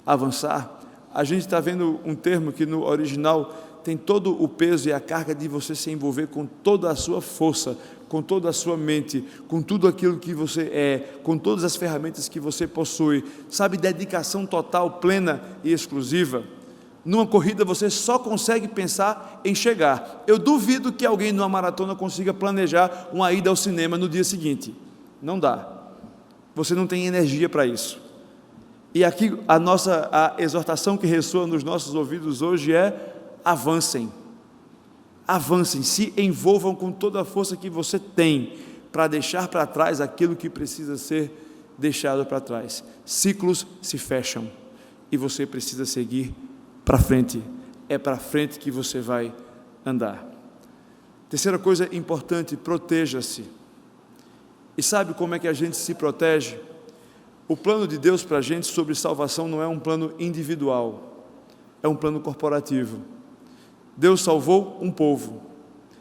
avançar, a gente está vendo um termo que no original tem todo o peso e a carga de você se envolver com toda a sua força, com toda a sua mente, com tudo aquilo que você é, com todas as ferramentas que você possui, sabe, dedicação total, plena e exclusiva. Numa corrida você só consegue pensar em chegar. Eu duvido que alguém numa maratona consiga planejar uma ida ao cinema no dia seguinte. Não dá. Você não tem energia para isso. E aqui a exortação que ressoa nos nossos ouvidos hoje é: avancem. Avancem, se envolvam com toda a força que você tem para deixar para trás aquilo que precisa ser deixado para trás. Ciclos se fecham e você precisa seguir para frente. É para frente que você vai andar. Terceira coisa importante: proteja-se. E sabe como é que a gente se protege? O plano de Deus para a gente sobre salvação não é um plano individual, é um plano corporativo. Deus salvou um povo,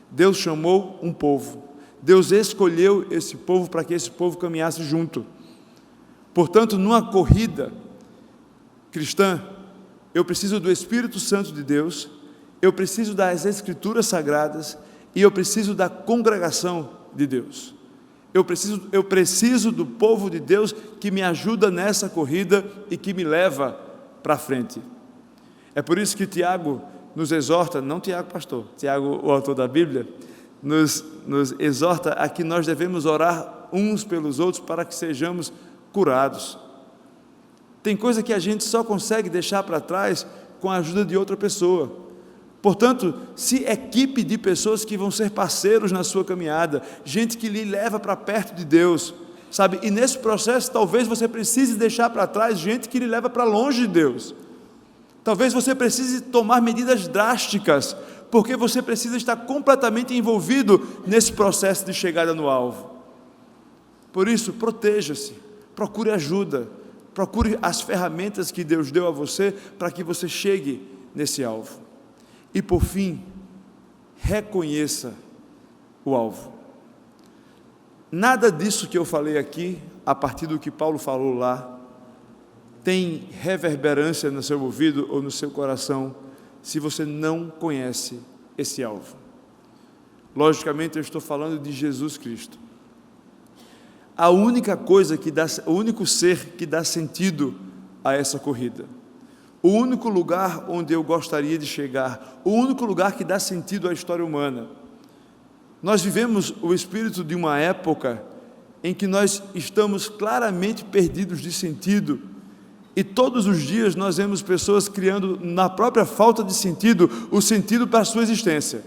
Deus chamou um povo, Deus escolheu esse povo para que esse povo caminhasse junto. Portanto, numa corrida cristã, eu preciso do Espírito Santo de Deus, eu preciso das Escrituras Sagradas e eu preciso da congregação de Deus. Eu preciso do povo de Deus que me ajuda nessa corrida e que me leva para frente. É por isso que Tiago nos exorta, não Tiago pastor, Tiago, o autor da Bíblia, nos exorta a que nós devemos orar uns pelos outros para que sejamos curados. Tem coisa que a gente só consegue deixar para trás com a ajuda de outra pessoa. Portanto, se equipe de pessoas que vão ser parceiros na sua caminhada, gente que lhe leva para perto de Deus, sabe? E nesse processo, talvez você precise deixar para trás gente que lhe leva para longe de Deus. Talvez você precise tomar medidas drásticas, porque você precisa estar completamente envolvido nesse processo de chegada no alvo. Por isso, proteja-se, procure ajuda, Procure as ferramentas que Deus deu a você para que você chegue nesse alvo. E por fim, reconheça o alvo. Nada disso que eu falei aqui, a partir do que Paulo falou lá, tem reverberância no seu ouvido ou no seu coração se você não conhece esse alvo. Logicamente, eu estou falando de Jesus Cristo. A única coisa o único ser que dá sentido a essa corrida. O único lugar onde eu gostaria de chegar. O único lugar que dá sentido à história humana. Nós vivemos o espírito de uma época em que nós estamos claramente perdidos de sentido. E todos os dias nós vemos pessoas criando, na própria falta de sentido, o sentido para a sua existência.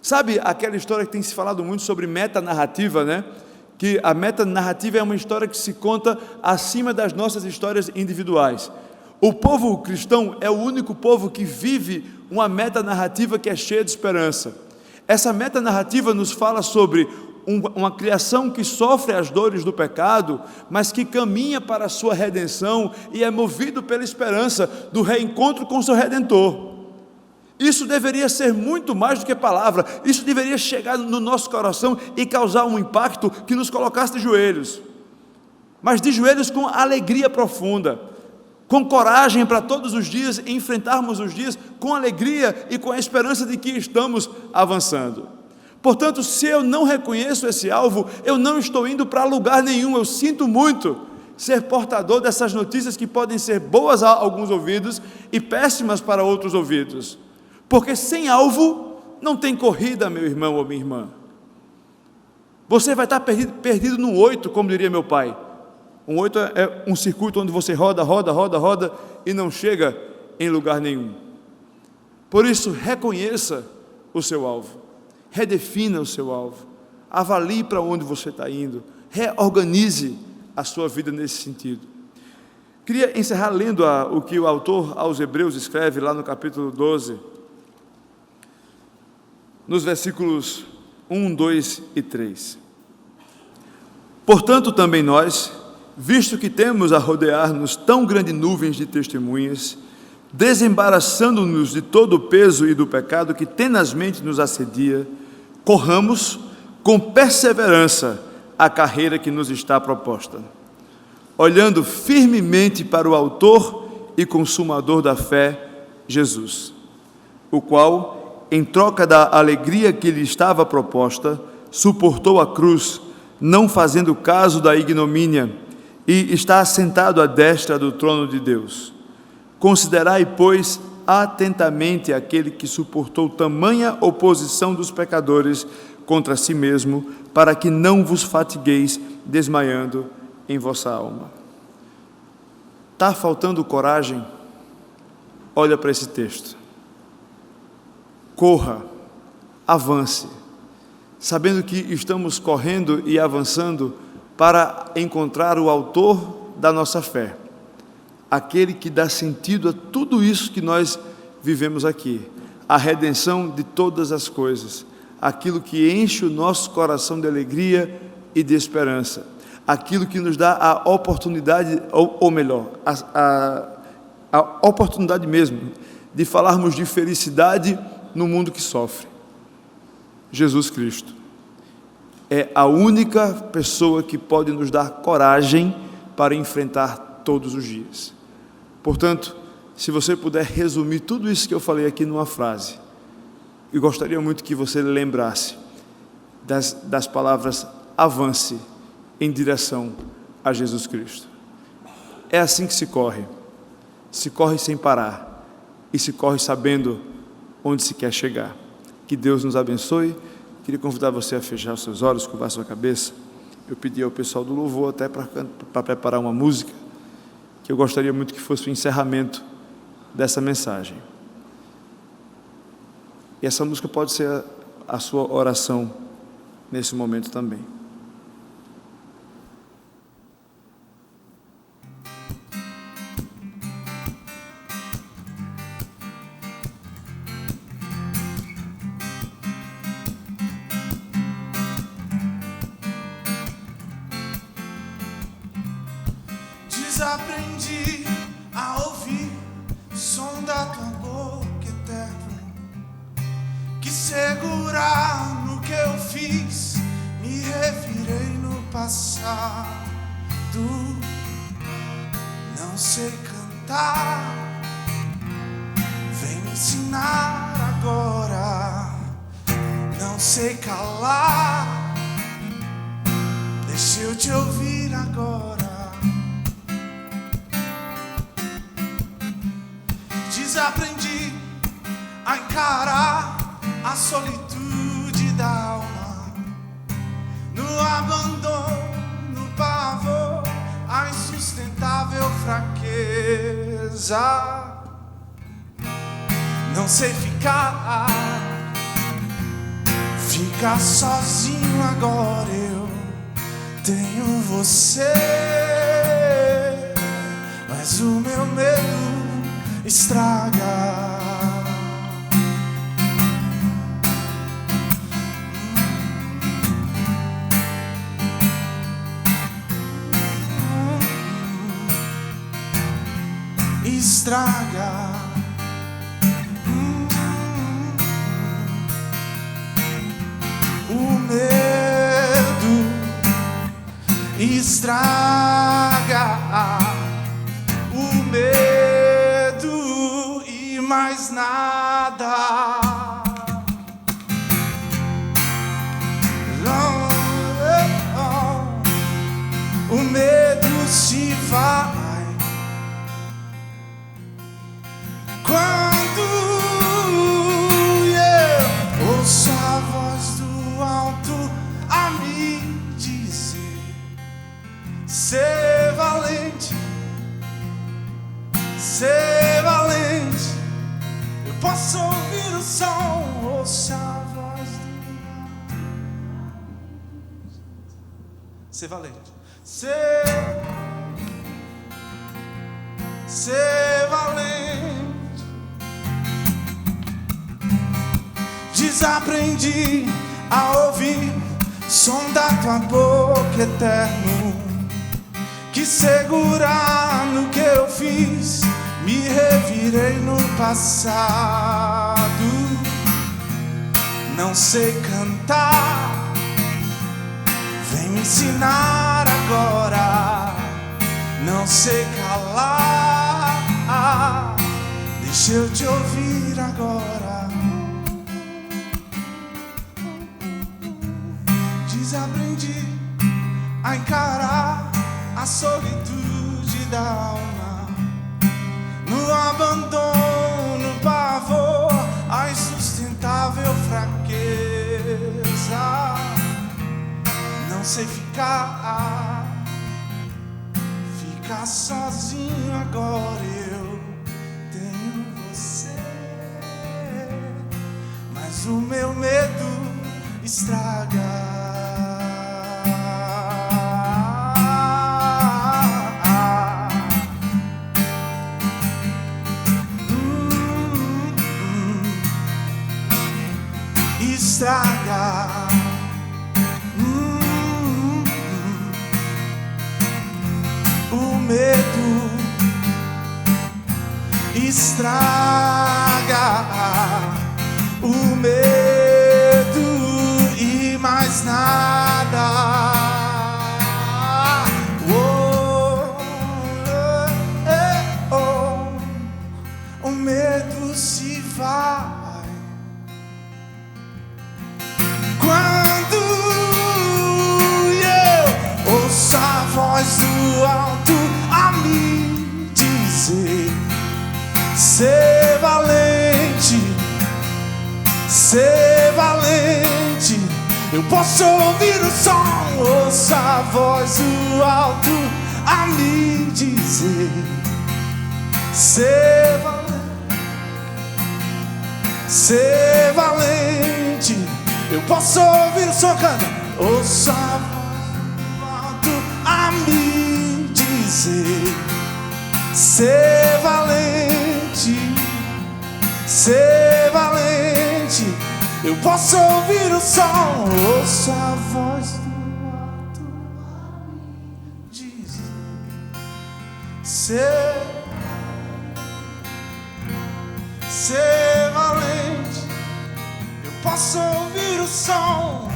Sabe aquela história que tem se falado muito sobre metanarrativa, né? Que a metanarrativa é uma história que se conta acima das nossas histórias individuais. O povo cristão é o único povo que vive uma metanarrativa que é cheia de esperança. Essa metanarrativa nos fala sobre uma criação que sofre as dores do pecado, mas que caminha para a sua redenção e é movido pela esperança do reencontro com seu Redentor. Isso deveria ser muito mais do que palavra, isso deveria chegar no nosso coração e causar um impacto que nos colocasse de joelhos, mas de joelhos com alegria profunda, com coragem para todos os dias enfrentarmos os dias com alegria e com a esperança de que estamos avançando. Portanto, se eu não reconheço esse alvo, eu não estou indo para lugar nenhum. Eu sinto muito ser portador dessas notícias que podem ser boas a alguns ouvidos e péssimas para outros ouvidos. Porque sem alvo não tem corrida, meu irmão ou minha irmã. Você vai estar perdido num 8, como diria meu pai. Um 8 é um circuito onde você roda e não chega em lugar nenhum. Por isso, reconheça o seu alvo, redefina o seu alvo, avalie para onde você está indo, reorganize a sua vida nesse sentido. Queria encerrar lendo o que o autor aos Hebreus escreve lá no capítulo 12, nos versículos 1, 2 e 3. Portanto, também nós, visto que temos a rodear-nos tão grandes nuvens de testemunhas, desembaraçando-nos de todo o peso e do pecado que tenazmente nos assedia, corramos com perseverança a carreira que nos está proposta, olhando firmemente para o autor e consumador da fé, Jesus, o qual, em troca da alegria que lhe estava proposta, suportou a cruz, não fazendo caso da ignomínia, e está assentado à destra do trono de Deus. Considerai, pois, atentamente aquele que suportou tamanha oposição dos pecadores contra si mesmo, para que não vos fatigueis desmaiando em vossa alma. Está faltando coragem? Olha para esse texto. Corra, avance, sabendo que estamos correndo e avançando para encontrar o autor da nossa fé, aquele que dá sentido a tudo isso que nós vivemos aqui, a redenção de todas as coisas, aquilo que enche o nosso coração de alegria e de esperança, aquilo que nos dá a oportunidade, ou melhor, a oportunidade mesmo, de falarmos de felicidade no mundo que sofre. Jesus Cristo é a única pessoa que pode nos dar coragem para enfrentar todos os dias. Portanto, se você puder resumir tudo isso que eu falei aqui numa frase, eu gostaria muito que você lembrasse das palavras avance em direção a Jesus Cristo. É assim que se corre sem parar e se corre sabendo onde se quer chegar. Que Deus nos abençoe. Queria convidar você a fechar os seus olhos, curvar sua cabeça. Eu pedi ao pessoal do louvor até para preparar uma música, que eu gostaria muito que fosse o encerramento dessa mensagem. E essa música pode ser a sua oração nesse momento também. De Desaprendi a ouvir o som da tua boca eterna, que segurar no que eu fiz, me revirei no passado. Não sei cantar, vem me ensinar agora. Não sei calar, deixa eu te ouvir agora. Desaprendi a encarar a solitude da alma, no abandono, no pavor, a insustentável fraqueza. Não sei ficar sozinho agora. Eu tenho você, mas o meu medo estraga. Estraga. O medo estraga. O medo e mais nada. O medo se vai quando eu ouço a voz do alto a me dizer: ser valente, ser valente. Eu posso ouvir o som, ouço a voz do alto. Ser valente, ser valente. Desaprendi a ouvir som da tua boca eterno, que segurar no que eu fiz, me revirei no passado. Não sei cantar, vem me ensinar agora. Não sei calar, deixa eu te ouvir agora. Desaprendi a encarar a solitude da alma, no abandono, no pavor, a insustentável fraqueza. Não sei ficar sozinho agora. Eu tenho você, mas o meu medo estraga. Estraga. O medo estraga. O medo e mais nada. O medo se vai quando eu ouço a voz do alto a me dizer: ser valente, ser valente. Eu posso ouvir o som, ouço a voz do alto a me dizer: ser valente, ser valente. Eu posso ouvir o som, canta. Ouço a voz do alto a me dizer: ser valente, ser valente. Eu posso ouvir o som, ouço a voz do alto a me dizer: ser valente. Eu posso ouvir o som